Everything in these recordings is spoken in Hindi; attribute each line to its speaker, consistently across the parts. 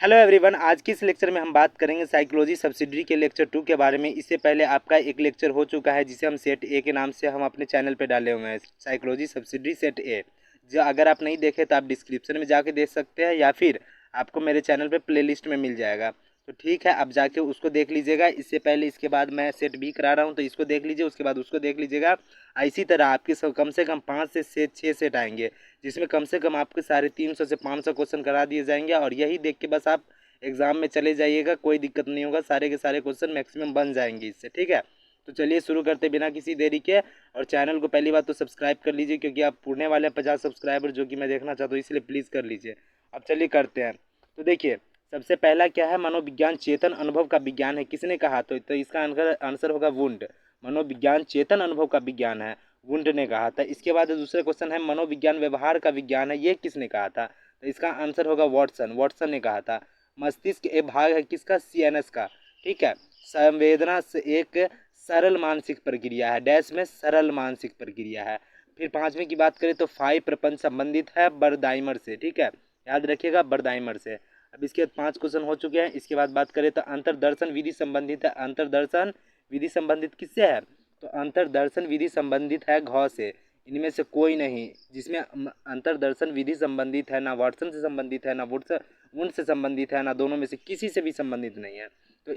Speaker 1: हेलो एवरीवन, आज की इस लेक्चर में हम बात करेंगे साइकोलॉजी सब्सिडरी के लेक्चर 2 के बारे में। इससे पहले आपका एक लेक्चर हो चुका है जिसे हम सेट ए के नाम से हम अपने चैनल पे डाले हुए हैं, साइकोलॉजी सब्सिडरी सेट ए। जो अगर आप नहीं देखे तो आप डिस्क्रिप्शन में जाके देख सकते हैं या फिर आपको मेरे चैनल पे प्लेलिस्ट में मिल जाएगा। तो ठीक है, आप जाके उसको देख लीजिएगा। इससे पहले इसके बाद मैं सेट बी करा रहा हूँ तो इसको देख लीजिए, उसके बाद उसको देख लीजिएगा। इसी तरह आपके सब कम से कम 5 से 6 सेट आएंगे जिसमें कम से कम आपके साढ़े 300 से 500 क्वेश्चन करा दिए जाएंगे और यही देख के बस आप एग्जाम में चले जाइएगा, कोई दिक्कत नहीं होगा। सारे के सारे क्वेश्चन मैक्सिमम बन जाएंगे इससे। ठीक है, तो चलिए शुरू करते बिना किसी देरी के। और चैनल को पहली बात तो सब्सक्राइब कर लीजिए क्योंकि आप पूर्णे वाले हैं 50 सब्सक्राइबर, जो कि मैं देखना चाहता हूँ, इसलिए प्लीज़ कर लीजिए। अब चलिए करते हैं। तो देखिए, सबसे पहला क्या है, मनोविज्ञान चेतन अनुभव का विज्ञान है। किसने कहा? तो इसका आंसर होगा वुंड। मनोविज्ञान चेतन अनुभव का विज्ञान है, वुंड ने कहा था। इसके बाद दूसरा क्वेश्चन है, मनोविज्ञान व्यवहार का विज्ञान है, ये किसने कहा था? तो इसका आंसर होगा वॉटसन, वॉटसन ने कहा था। मस्तिष्क एक भाग है किसका? सीएनएस का। ठीक है, संवेदना से एक सरल मानसिक प्रक्रिया है, डैश में सरल मानसिक प्रक्रिया है। फिर पांचवें की बात करें तो फाइव प्रपंच संबंधित है बर्दाइमर से। ठीक है, याद रखिएगा, बर्दाइमर से। अब इसके बाद 5 क्वेश्चन हो चुके हैं। इसके बाद बात करें तो अंतरदर्शन विधि संबंधित है। अंतरदर्शन विधि संबंधित किससे है? तो अंतरदर्शन विधि संबंधित है घ से। इनमें से कोई नहीं जिसमें अंतरदर्शन विधि संबंधित है, ना वाटसन से संबंधित है, ना वुंड से संबंधित है, ना दोनों में से किसी से भी संबंधित नहीं है। तो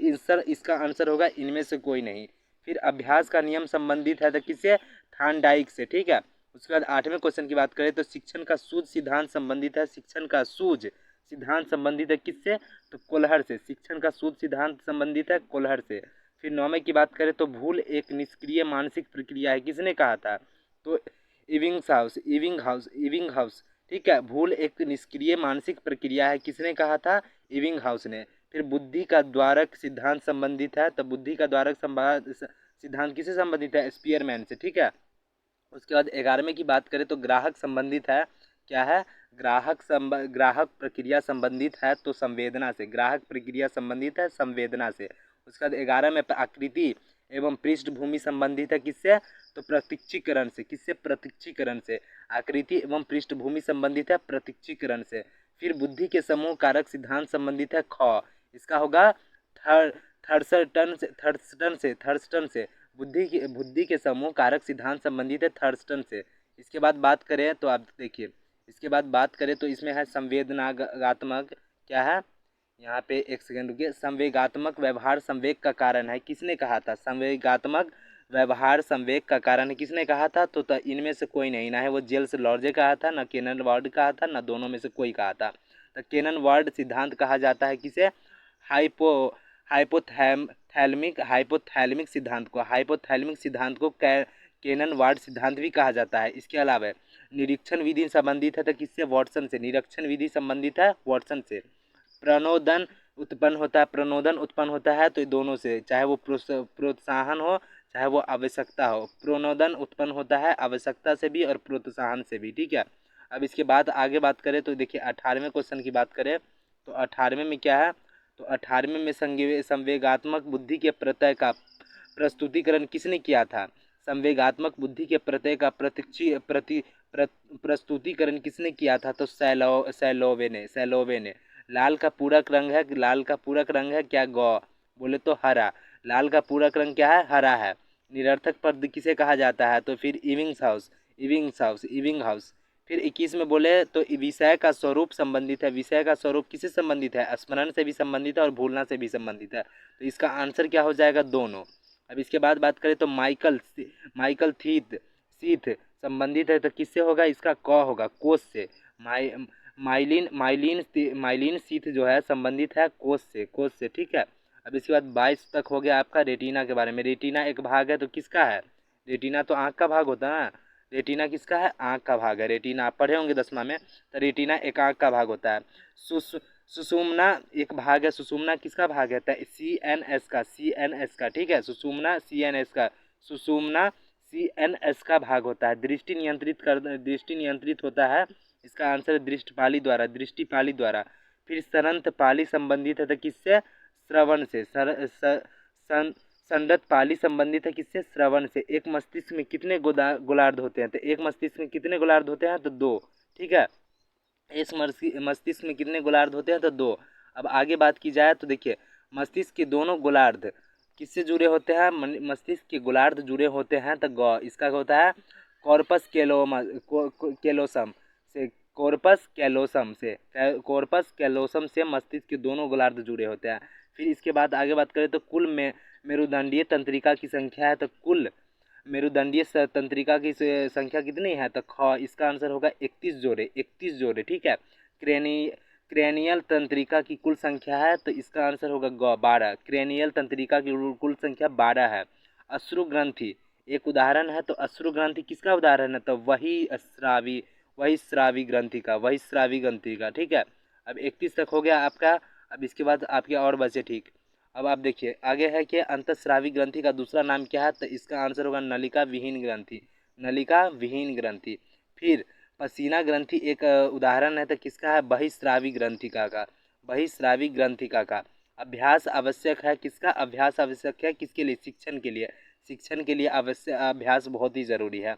Speaker 1: इसका आंसर होगा इनमें से कोई नहीं। फिर अभ्यास का नियम संबंधित है तो किससे? थार्नडाइक से। ठीक है, उसके बाद 8वें क्वेश्चन की बात करें तो शिक्षण का सूझ सिद्धांत संबंधित है। शिक्षण का सूझ सिद्धांत संबंधित है किससे? तो कोल्हर से। शिक्षण का सूझ सिद्धांत संबंधित है कोल्हर से। फिर 9वें की बात करें तो भूल एक निष्क्रिय मानसिक प्रक्रिया है, किसने कहा था? तो इविंग हाउस। ठीक है, भूल एक निष्क्रिय मानसिक प्रक्रिया है, किसने कहा था? इविंग हाउस ने। फिर बुद्धि का द्वारक सिद्धांत संबंधित है, तो बुद्धि का द्वारक सिद्धांत किससे संबंधित है? स्पीयरमैन से। ठीक है, उसके बाद 11वें की बात करें तो ग्राहक संबंधित है। क्या है? ग्राहक प्रक्रिया संबंधित है तो संवेदना से। ग्राहक प्रक्रिया संबंधित है संवेदना से। उसके बाद 11 में आकृति एवं पृष्ठभूमि संबंधित है किससे? तो प्रत्यक्षीकरण से। किससे? प्रत्यक्षीकरण से। आकृति एवं पृष्ठभूमि संबंधित है प्रत्यक्षीकरण से। फिर बुद्धि के समूह कारक सिद्धांत संबंधित है ख। इसका होगा थर्स्टन से। बुद्धि के समूह कारक सिद्धांत संबंधित है थर्स्टन से। इसके बाद बात करें तो आप देखिए, इसके बाद बात करें तो इसमें है संवेदनात्मक। क्या है यहाँ पे? एक सेकंड रुकिए। संवेगात्मक व्यवहार संवेग का कारण है, किसने कहा था? संवेगात्मक व्यवहार संवेग का कारण है, किसने कहा था? तो इनमें से कोई नहीं, ना है वो जेल्स लॉर्जे कहा था, ना केनन वार्ड कहा था, ना दोनों में से कोई कहा था। तो केनन वार्ड सिद्धांत कहा जाता है किसे? हाइपो हाइपोथैलेमिक सिद्धांत को। हाइपोथैलेमिक सिद्धांत को केनन वार्ड सिद्धांत भी कहा जाता है। इसके अलावा निरीक्षण विधि संबंधित है तो किससे? वॉटसन से। निरीक्षण विधि संबंधित है वॉटसन से। प्रणोदन उत्पन्न होता है तो दोनों से, चाहे वो प्रोत्साहन हो चाहे वो आवश्यकता हो। प्रणोदन उत्पन्न होता है आवश्यकता से भी और प्रोत्साहन से भी। ठीक है, अब इसके बाद आगे बात करें तो देखिए 18वें क्वेश्चन की बात करें तो 18वें में क्या है? तो 18वें में संवेगात्मक बुद्धि के प्रत्यय का प्रस्तुतिकरण किसने किया था? संवेगात्मक बुद्धि के प्रत्यय का प्रस्तुतिकरण किसने किया था? तो सैलोवे ने। लाल का पूरक रंग है, लाल का पूरक रंग है क्या? गौ। बोले तो हरा। लाल का पूरक रंग क्या है? हरा है। निरर्थक पद किसे कहा जाता है? तो फिर इविंग हाउस। फिर 21 में बोले तो विषय का स्वरूप संबंधित है। विषय का स्वरूप किससे संबंधित है? स्मरण से भी संबंधित है और भूलना से भी संबंधित है। तो इसका आंसर क्या हो जाएगा? दोनों। अब इसके बाद बात करें तो माइकल सीथ संबंधित है तो किससे होगा? इसका क होगा, कोष से। माइलिन सीथ जो है संबंधित है कोष से। ठीक है, अब इसके बाद 22 तक हो गया आपका रेटिना के बारे में। रेटिना एक भाग है तो किसका है? रेटिना तो आँख का भाग होता है ना। रेटिना किसका है? आँख का भाग है। रेटिना आप पढ़े होंगे 10वां में, तो रेटिना एक आँख का भाग होता है। सुषुम्ना एक भाग है। सुषुम्ना किसका भाग है? सीएनएस का। ठीक है, सुषुम्ना सीएनएस का भाग होता है। दृष्टि नियंत्रित होता है। इसका आंसर दृष्टिपाली द्वारा। फिर संरंत पाली संबंधित है तो किससे? श्रवण से। संडत पाली संबंधित है किससे? श्रवण से। एक मस्तिष्क में कितने गोलार्ध होते हैं? तो एक मस्तिष्क में कितने गोलार्ध होते हैं? तो 2। ठीक है, इस मस्तिष्क में कितने गोलार्ध होते हैं? तो 2। अब आगे बात की जाए तो देखिए, मस्तिष्क के दोनों गोलार्ध किससे जुड़े होते हैं? मस्तिष्क के गोलार्ध जुड़े होते हैं तो इसका क्या होता है? कॉर्पस कैलोसम से, कॉर्पस कैलोसम से मस्तिष्क के दोनों गोलार्ध जुड़े होते हैं। फिर इसके बाद आगे बात करें तो कुल में मेरुदंडीय तंत्रिका की संख्या है, तो कुल मेरुदंडीय तंत्रिका की संख्या कितनी है? तो इसका आंसर होगा 31 जोड़े, 31 जोड़े, ठीक है। क्रेनियल तंत्रिका की कुल संख्या है, तो इसका आंसर होगा 12। क्रेनियल तंत्रिका की कुल संख्या 12 है। अश्रु ग्रंथि एक उदाहरण है, तो अश्रु ग्रंथि किसका उदाहरण है? तो वही श्रावी ग्रंथि का, ठीक है। अब 31 तक हो गया आपका। अब इसके बाद आपके और बचे, ठीक। अब आप देखिए आगे है कि अंतःस्रावी ग्रंथि का दूसरा नाम क्या है? तो इसका आंसर होगा नलिका विहीन ग्रंथि, नलिका विहीन ग्रंथि। फिर पसीना ग्रंथि एक उदाहरण है, तो किसका है? बहिस्रावी ग्रंथिका का, बहिस्रावी ग्रंथिका का। अभ्यास आवश्यक है, किसका अभ्यास आवश्यक है? किसके लिए? शिक्षण के लिए, शिक्षण के लिए अभ्यास बहुत ही ज़रूरी है।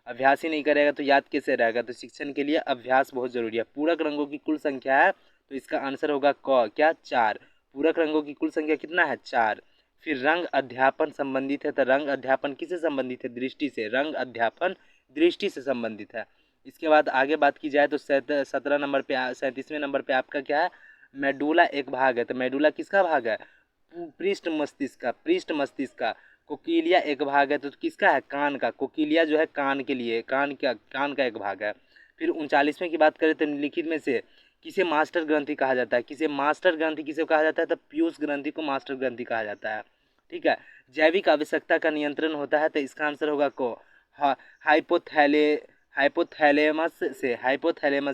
Speaker 1: अभ्यास ही नहीं करेगा तो याद कैसे रहेगा? तो शिक्षण के लिए अभ्यास बहुत ज़रूरी है। पूरक रंगों की कुल संख्या है, तो इसका आंसर होगा क्या? 4। पूरक रंगों की कुल संख्या कितना है? 4। फिर रंग अध्यापन संबंधित है, तो रंग अध्यापन किससे संबंधित है? दृष्टि से। रंग अध्यापन दृष्टि से संबंधित है। इसके बाद आगे बात की जाए तो 17 नंबर पे 37वें नंबर पे आपका क्या है? मेडुला एक भाग है, तो मेडुला किसका भाग है? पृष्ठ मस्तिष्क का, पृष्ठ मस्तिष्क का। कोकिलिया एक भाग है, तो किसका है? कान का। कोकिलिया जो है कान के लिए, कान का एक भाग है। फिर 39वें की बात करें तो निम्नलिखित में से किसे मास्टर ग्रंथि कहा जाता है? किसे कहा जाता है? तो पीयूष ग्रंथि को मास्टर ग्रंथि कहा जाता है, ठीक है। जैविक आवश्यकता का नियंत्रण होता है, तो इसका आंसर होगा हाइपोथैले हाइपोथैलेमस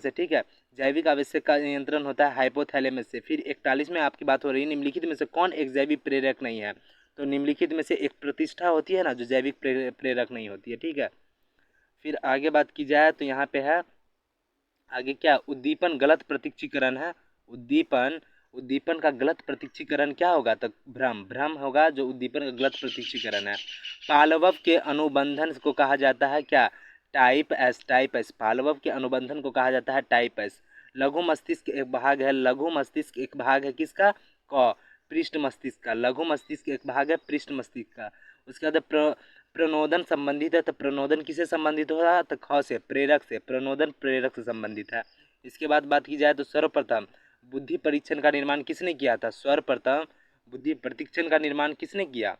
Speaker 1: से, ठीक है। जैविक आवश्यक का नियंत्रण होता है हाइपोथैलेमस से। फिर 41 में आपकी बात हो रही है, निम्नलिखित में से कौन एक जैविक प्रेरक नहीं है? तो निम्नलिखित में से एक प्रतिष्ठा होती है ना, जो जैविक प्रेरक नहीं होती है, ठीक है। फिर आगे बात की जाए तो यहाँ पे है आगे क्या? उद्दीपन गलत प्रतीक्षीकरण है। उद्दीपन का गलत प्रतीक्षीकरण क्या होगा? तो भ्रम होगा, जो उद्दीपन का गलत प्रतीक्षीकरण है। पालवव के अनुबंधन को कहा जाता है क्या? Type S. पालवव के अनुबंधन को कहा जाता है टाइप एस। लघु मस्तिष्क एक भाग है, लघु मस्तिष्क एक भाग है किसका? पृष्ठ मस्तिष्क का। लघु मस्तिष्क एक भाग है पृष्ठ मस्तिष्क का। उसके बाद प्रणोदन संबंधित है, तो प्रणोदन किसे संबंधित हो रहा है? तो से, प्रेरक से। प्रणोदन प्रेरक से संबंधित है। इसके बाद बात की जाए तो सर्वप्रथम बुद्धि परीक्षण का निर्माण किसने किया था? सर्वप्रथम बुद्धि परीक्षण का निर्माण किसने किया?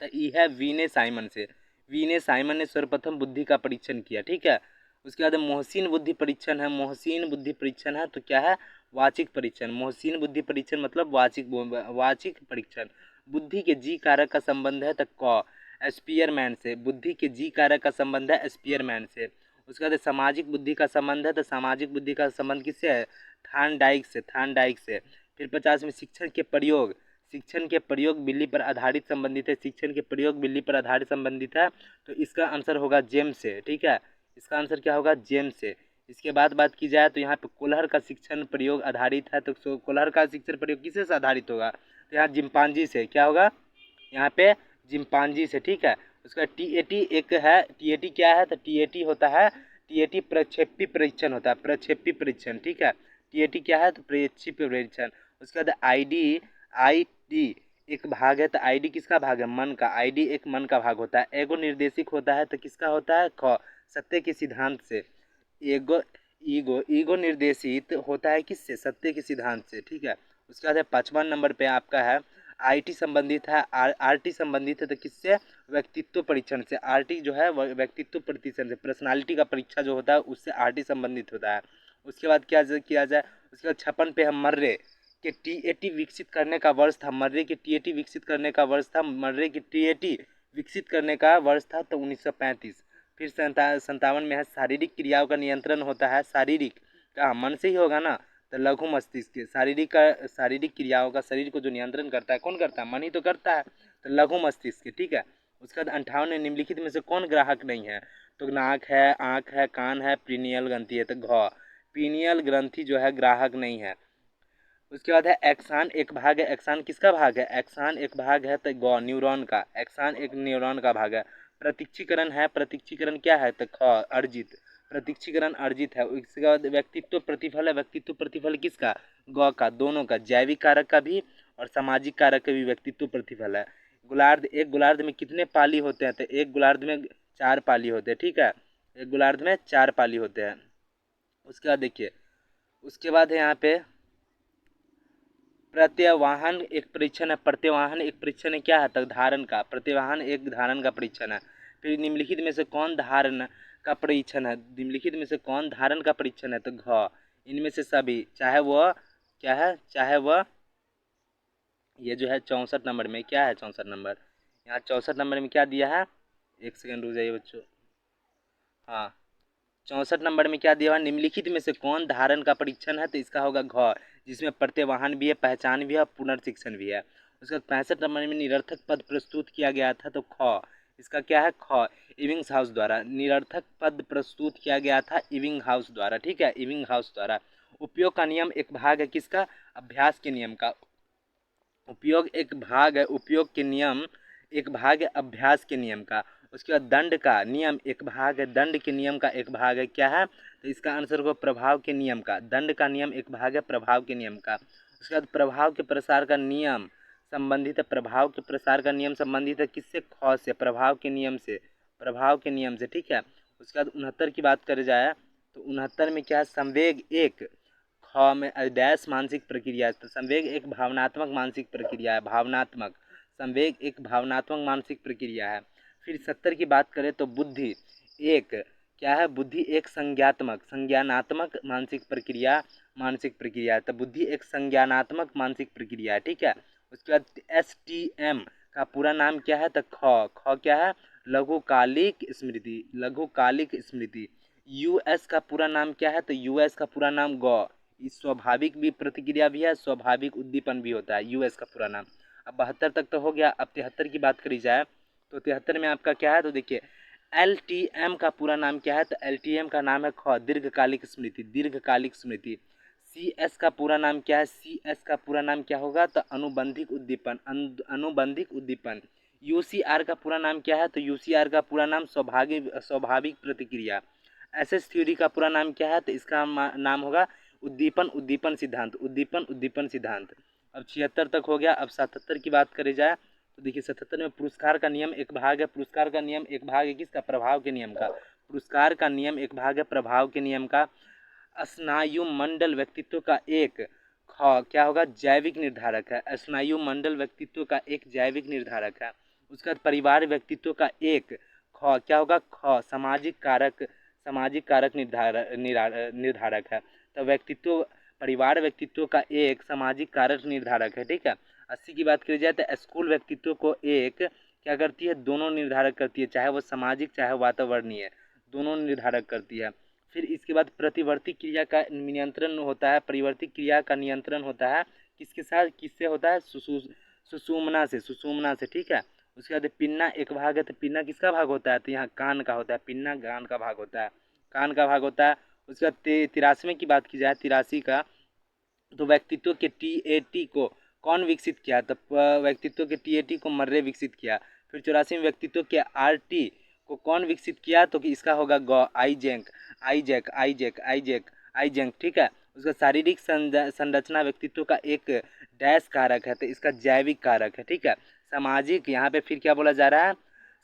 Speaker 1: तो ये है वीने साइमन से। वीने साइमन ने सर्वप्रथम बुद्धि का परीक्षण किया, ठीक है। उसके बाद मोहसिन बुद्धि परीक्षण है। मोहसिन बुद्धि परीक्षण है, तो क्या है? वाचिक परीक्षण। मोहसिन बुद्धि परीक्षण मतलब वाचिक परीक्षण। बुद्धि के जी कारक का संबंध है, तो स्पीयरमैन से। बुद्धि के जी कारक का संबंध है स्पीयरमैन से। उसके बाद सामाजिक बुद्धि का संबंध है, तो सामाजिक बुद्धि का संबंध किससे है? थार्नडाइक से। फिर 50 में शिक्षण के प्रयोग बिल्ली पर आधारित संबंधित है। शिक्षण के प्रयोग बिल्ली पर आधारित संबंधित है, तो इसका आंसर होगा जेम्स से, ठीक है। इसका आंसर क्या होगा? जेम्स से। इसके बाद बात की जाए तो यहाँ पे कोल्हर का शिक्षण प्रयोग आधारित है, तो कोल्हर का शिक्षण प्रयोग किससे से आधारित होगा? तो यहाँ चिंपांजी से। क्या होगा यहाँ पे? चिंपांजी से, ठीक है। उसका टीएटी एक है। टीएटी क्या है? तो टीएटी होता है, टीएटी प्रक्षेपी परीक्षण होता है, प्रक्षेपी परीक्षण, ठीक है। टीएटी क्या है? तो प्रक्षेपी परीक्षण। उसके बाद आईडी एक भाग है, तो आईडी किसका भाग है? मन का। आईडी एक मन का भाग होता है। एगो निर्देशिक होता है, तो किसका होता है? सत्य के सिद्धांत से। एगो ईगो निर्देशित होता है किससे? सत्य के सिद्धांत से, ठीक है। उसके बाद 55 नंबर पे आपका है आईटी संबंधित है। आरटी संबंधित है, तो किससे? व्यक्तित्व परीक्षण से। आरटी जो है व्यक्तित्व परीक्षण से, पर्सनालिटी का परीक्षा जो होता है उससे आरटी संबंधित होता है। उसके बाद क्या किया जाए? उसके बाद 56 पे हम मर्रे के टीएटी विकसित करने का वर्ष था। मर्रे के टीएटी विकसित करने का वर्ष था। मर्रे के टीएटी विकसित करने का वर्ष था, तो 1935। फिर 57 में है शारीरिक क्रियाओं का नियंत्रण होता है। शारीरिक का मन से ही होगा ना, तो लघु मस्तिष्क के। शारीरिक क्रियाओं का शरीर को जो नियंत्रण करता है, कौन करता है? मन ही तो करता है, तो लघु मस्तिष्क के, ठीक है। उसके बाद 58 निम्नलिखित में से कौन ग्राहक नहीं है? तो नाक है, आँख है, कान है, पीनियल ग्रंथि है, तो पीनियल ग्रंथि जो है ग्राहक नहीं है। उसके बाद है एक्सान एक भाग है। एक्सान किसका भाग है? एक्सान एक भाग है, तो न्यूरॉन का। एक्सान एक न्यूरॉन का भाग है। प्रतीक्षीकरण है। प्रतीक्षीकरण क्या है? तो अर्जित। प्रत्यक्षीकरण अर्जित है। इसके बाद व्यक्तित्व प्रतिफल है। व्यक्तित्व प्रतिफल किसका? गौ का, दोनों का, जैविक कारक का भी और सामाजिक कारक का भी व्यक्तित्व प्रतिफल है। गोलार्ध, एक गोलार्ध में कितने पाली होते हैं? तो एक गोलार्ध में 4 पाली होते हैं, ठीक है, एक गोलार्ध में 4 पाली होते हैं। उसके बाद देखिए, उसके बाद है यहाँ पे प्रत्यवाहन एक परीक्षण है। प्रत्यवाहन एक परीक्षण है, क्या है? तक धारण का। प्रत्यवाहन एक धारण का परीक्षण है। फिर निम्नलिखित में से कौन धारण का परीक्षण है? निम्नलिखित में से कौन धारण का परीक्षण है? तो घ। इनमें से सभी, चाहे वह क्या है, चाहे वह ये जो है 64 नंबर में, क्या है 64 नंबर, यहाँ 64 नंबर में क्या दिया है? एक सेकंड रुक जाइए बच्चों। हाँ, 64 नंबर में क्या दिया हुआ? निम्नलिखित में से कौन धारण का परीक्षण है? तो इसका होगा घ, जिसमें प्रत्यवाहन भी है, पहचान भी है, पुनर्शिक्षण भी है। उसके बाद 65 नंबर में निरर्थक पद प्रस्तुत किया गया था, तो ख। इसका क्या है? ख। इविंग हाउस द्वारा निरर्थक पद प्रस्तुत किया गया था, इविंग हाउस द्वारा, ठीक है, इविंग हाउस द्वारा। उपयोग का नियम एक भाग है किसका? अभ्यास के नियम का। उपयोग एक भाग है, उपयोग के नियम एक भाग है अभ्यास के नियम का। उसके बाद दंड का नियम एक भाग है, दंड के नियम का एक भाग है, क्या है? तो इसका आंसर होगा प्रभाव के नियम का। दंड का नियम एक भाग है प्रभाव के नियम का। उसके बाद प्रभाव के प्रसार का नियम संबंधित है, प्रभाव के प्रसार का नियम संबंधित है किससे? ख से, प्रभाव के नियम से, प्रभाव के नियम से, ठीक है। उसके बाद 69 की बात करी जाए तो 69 में क्या है? संवेग एक, ख में डैश मानसिक प्रक्रिया है। तो संवेग एक भावनात्मक मानसिक प्रक्रिया है, भावनात्मक, संवेग एक भावनात्मक मानसिक प्रक्रिया है। फिर 70 की बात करें तो बुद्धि एक क्या है? बुद्धि एक संज्ञात्मक, संज्ञानात्मक मानसिक प्रक्रिया, मानसिक प्रक्रिया है। तो बुद्धि एक संज्ञानात्मक मानसिक प्रक्रिया है, ठीक है। उसके बाद STM का पूरा नाम क्या है? तो ख क्या है? लघुकालिक स्मृति, लघुकालिक स्मृति। US का पूरा नाम क्या है? तो US का पूरा नाम ग। इस स्वाभाविक भी प्रतिक्रिया भी है, स्वाभाविक उद्दीपन भी होता है, US का पूरा नाम। अब 72 तक तो हो गया। अब 73 की बात करी जाए तो 73 में आपका क्या है? तो देखिए LTM का पूरा नाम क्या है? तो LTM का नाम है ख, दीर्घकालिक स्मृति, दीर्घकालिक स्मृति। CS का पूरा नाम क्या है? CS का पूरा नाम क्या होगा? तो अनुबंधिक उद्दीपन, अनुबंधिक उद्दीपन। UCR का पूरा नाम क्या है? तो UCR का पूरा नाम स्वाभाविक, स्वाभाविक प्रतिक्रिया। SS थ्योरी का पूरा नाम क्या है? तो इसका नाम होगा उद्दीपन उद्दीपन सिद्धांत, उद्दीपन उद्दीपन सिद्धांत। अब 76 तक हो गया। अब 77 की बात करी जाए तो देखिए 77 में पुरस्कार का नियम एक भाग है, पुरस्कार का नियम एक भाग है किसका? प्रभाव के नियम का। पुरस्कार का नियम एक भाग है प्रभाव के नियम का। स्नायु मंडल व्यक्तित्व का एक ख क्या होगा? जैविक निर्धारक है। स्नायु मंडल व्यक्तित्व का एक जैविक निर्धारक है। उसका परिवार व्यक्तित्व का एक ख क्या होगा? ख सामाजिक कारक, सामाजिक कारक निर्धारक है। तो व्यक्तित्व, परिवार व्यक्तित्व का एक सामाजिक कारक निर्धारक है, ठीक है। 80 की बात करी जाए तो स्कूल व्यक्तित्व को एक क्या करती है? दोनों निर्धारक करती है, चाहे वो सामाजिक चाहे वातावरणीय, दोनों निर्धारक करती है। फिर इसके बाद प्रतिवर्ती क्रिया का नियंत्रण होता है, परिवर्ती क्रिया का नियंत्रण होता है किसके साथ, किससे होता है? सुषुम्ना से, सुषुम्ना से, ठीक है। उसके बाद पिन्ना एक भाग है, तो पिन्ना किसका भाग होता है? तो यहाँ कान का होता है, पिन्ना कान का भाग होता है, कान का भाग होता है। उसके बाद 83 की बात की जाए, 83 का, तो व्यक्तित्व के TAT को कौन विकसित किया? तो व्यक्तित्व के TAT को मर्रे विकसित किया। फिर 84 में व्यक्तित्व के RT को कौन विकसित किया? तो कि इसका होगा ग, Isaac, Isaac, Isaac, Isaac, Isaac, ठीक है। उसका शारीरिक संरचना व्यक्तित्व का एक डैश कारक है, तो इसका जैविक कारक है, ठीक है। सामाजिक, यहाँ पे फिर क्या बोला जा रहा है?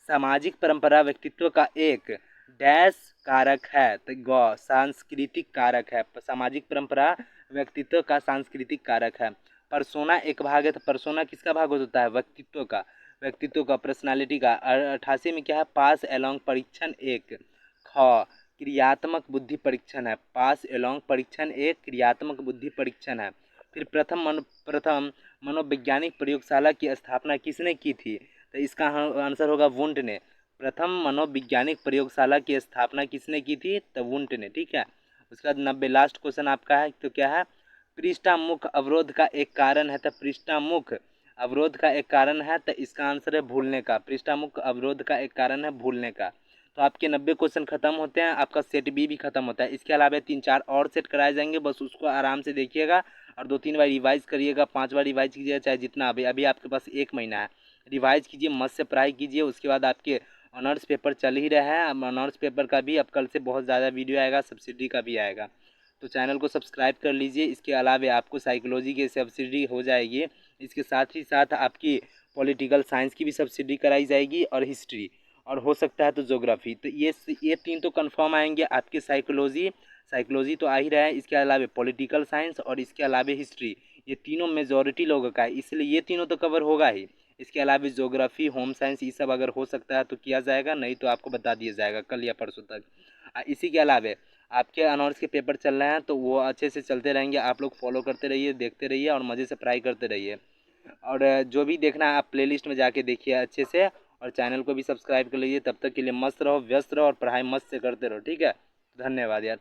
Speaker 1: सामाजिक परंपरा व्यक्तित्व का एक डैश कारक है, तो ग सांस्कृतिक कारक है। सामाजिक परंपरा व्यक्तित्व का सांस्कृतिक कारक है। परसोना एक भाग है, तो परसोना किसका भाग होता है? व्यक्तित्व का, व्यक्तित्व का, पर्सनालिटी का। 88 में क्या है? पास एलोंग परीक्षण एक ख क्रियात्मक बुद्धि परीक्षण है, पास एलोंग परीक्षण एक क्रियात्मक बुद्धि परीक्षण है। फिर प्रथम मनोवैज्ञानिक प्रयोगशाला की स्थापना किसने की थी? तो इसका आंसर होगा वुंट ने। प्रथम मनोवैज्ञानिक प्रयोगशाला की स्थापना किसने की थी? तो वुंट ने, ठीक है। उसके बाद 90 लास्ट क्वेश्चन आपका है, तो क्या है? पृष्ठामुख अवरोध का एक कारण है, तो पृष्ठामुख अवरोध का एक कारण है, तो इसका आंसर है भूलने का। पृष्ठामुख अवरोध का एक कारण है भूलने का। तो आपके 90 क्वेश्चन खत्म होते हैं, आपका सेट बी भी खत्म होता है। इसके अलावा 3-4 और सेट कराए जाएंगे, बस उसको आराम से देखिएगा और 2-3 बार रिवाइज करिएगा, 5 बार रिवाइज कीजिएगा, चाहे जितना। अभी आपके पास 1 महीना है, रिवाइज कीजिए, मस्त से पढ़ाई कीजिए। उसके बाद आपके ऑनर्स पेपर चल ही रहा है। अब ऑनर्स पेपर का भी अब कल से बहुत ज़्यादा वीडियो आएगा, सब्सिडी का भी आएगा, तो चैनल को सब्सक्राइब कर लीजिए। इसके अलावा आपको साइकोलॉजी की सब्सिडी हो जाएगी, इसके साथ ही साथ आपकी पॉलिटिकल साइंस की भी सब्सिडी कराई जाएगी, और हिस्ट्री, और हो सकता है तो ज्योग्राफी। तो ये 3 तो कंफर्म आएंगे आपके। साइकोलॉजी तो आ ही रहा है, इसके अलावा पॉलिटिकल साइंस और इसके अलावा हिस्ट्री, ये तीनों मेजॉरिटी लोगों का है, इसलिए ये तीनों तो कवर होगा ही। इसके अलावा ज्योग्राफी, होम साइंस, ये सब अगर हो सकता है तो किया जाएगा, नहीं तो आपको बता दिया जाएगा कल या परसों तक। इसी के अलावा आपके ऑनर्स के पेपर चल रहे हैं, तो वो अच्छे से चलते रहेंगे। आप लोग फॉलो करते रहिए, देखते रहिए और मज़े से पढ़ाई करते रहिए। और जो भी देखना है आप प्लेलिस्ट में जाके देखिए अच्छे से, और चैनल को भी सब्सक्राइब कर लीजिए। तब तक के लिए मस्त रहो, व्यस्त रहो और पढ़ाई मस्त से करते रहो, ठीक है। धन्यवाद यार।